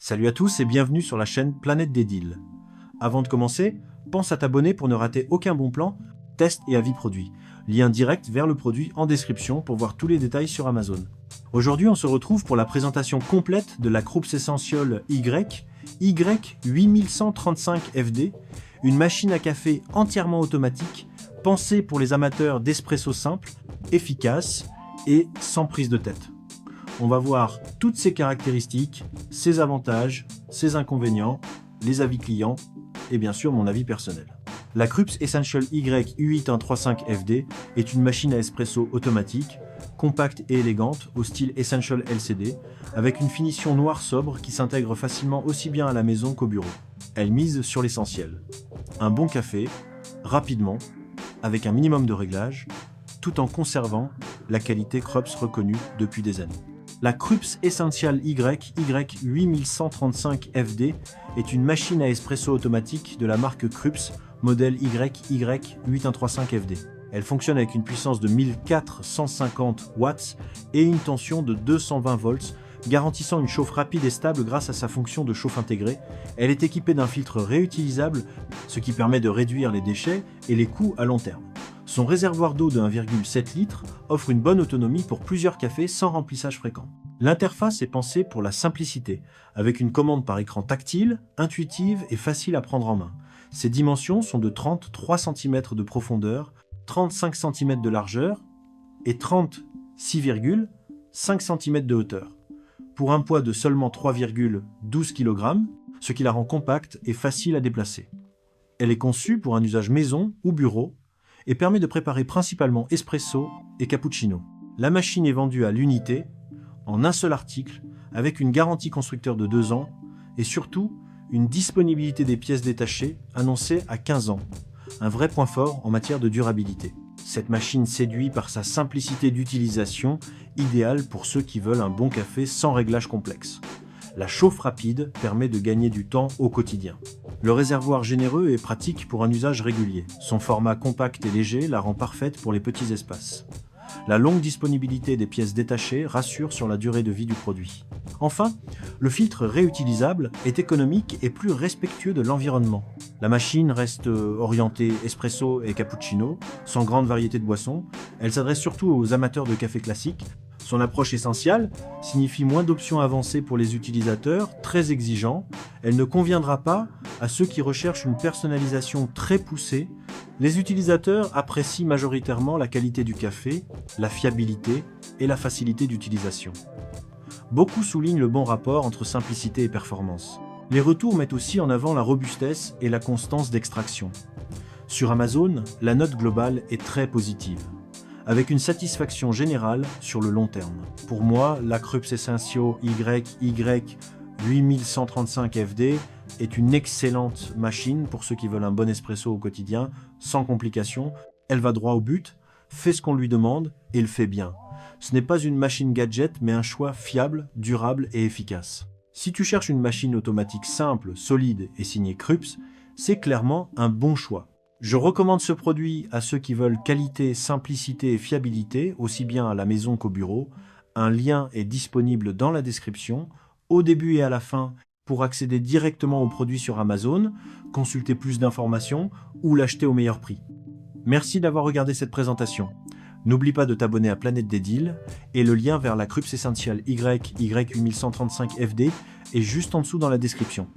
Salut à tous et bienvenue sur la chaîne Planète des Deals. Avant de commencer, pense à t'abonner pour ne rater aucun bon plan, test et avis produit. Lien direct vers le produit en description pour voir tous les détails sur Amazon. Aujourd'hui, on se retrouve pour la présentation complète de la Krups Essential Y8135FD, une machine à café entièrement automatique, pensée pour les amateurs d'espresso simple, efficace et sans prise de tête. On va voir toutes ses caractéristiques, ses avantages, ses inconvénients, les avis clients et bien sûr mon avis personnel. La Krups Essential Y8135FD est une machine à espresso automatique, compacte et élégante au style Essential LCD, avec une finition noire sobre qui s'intègre facilement aussi bien à la maison qu'au bureau. Elle mise sur l'essentiel. Un bon café, rapidement, avec un minimum de réglage, tout en conservant la qualité Krups reconnue depuis des années. La Krups Essential Y8135FD est une machine à espresso automatique de la marque Krups, modèle YY8135FD. Elle fonctionne avec une puissance de 1450 watts et une tension de 220 volts, garantissant une chauffe rapide et stable grâce à sa fonction de chauffe intégrée. Elle est équipée d'un filtre réutilisable, ce qui permet de réduire les déchets et les coûts à long terme. Son réservoir d'eau de 1,7 litres offre une bonne autonomie pour plusieurs cafés sans remplissage fréquent. L'interface est pensée pour la simplicité, avec une commande par écran tactile, intuitive et facile à prendre en main. Ses dimensions sont de 33 cm de profondeur, 35 cm de largeur et 36,5 cm de hauteur, pour un poids de seulement 3,12 kg, ce qui la rend compacte et facile à déplacer. Elle est conçue pour un usage maison ou bureau, et permet de préparer principalement espresso et cappuccino. La machine est vendue à l'unité, en un seul article, avec une garantie constructeur de 2 ans, et surtout, une disponibilité des pièces détachées annoncée à 15 ans. Un vrai point fort en matière de durabilité. Cette machine séduit par sa simplicité d'utilisation, idéale pour ceux qui veulent un bon café sans réglage complexe. La chauffe rapide permet de gagner du temps au quotidien. Le réservoir généreux est pratique pour un usage régulier. Son format compact et léger la rend parfaite pour les petits espaces. La longue disponibilité des pièces détachées rassure sur la durée de vie du produit. Enfin, le filtre réutilisable est économique et plus respectueux de l'environnement. La machine reste orientée espresso et cappuccino, sans grande variété de boissons. Elle s'adresse surtout aux amateurs de café classique. Son approche essentielle signifie moins d'options avancées pour les utilisateurs, très exigeants. Elle ne conviendra pas à ceux qui recherchent une personnalisation très poussée. Les utilisateurs apprécient majoritairement la qualité du café, la fiabilité et la facilité d'utilisation. Beaucoup soulignent le bon rapport entre simplicité et performance. Les retours mettent aussi en avant la robustesse et la constance d'extraction. Sur Amazon, la note globale est très positive, avec une satisfaction générale sur le long terme. Pour moi, la Krups Essential YY8135FD est une excellente machine pour ceux qui veulent un bon espresso au quotidien, sans complications. Elle va droit au but, fait ce qu'on lui demande et le fait bien. Ce n'est pas une machine gadget, mais un choix fiable, durable et efficace. Si tu cherches une machine automatique simple, solide et signée Krups, c'est clairement un bon choix. Je recommande ce produit à ceux qui veulent qualité, simplicité et fiabilité, aussi bien à la maison qu'au bureau. Un lien est disponible dans la description, au début et à la fin, pour accéder directement au produit sur Amazon, consulter plus d'informations ou l'acheter au meilleur prix. Merci d'avoir regardé cette présentation. N'oublie pas de t'abonner à Planète des Deals et le lien vers la Krups Essential YY8135FD est juste en dessous dans la description.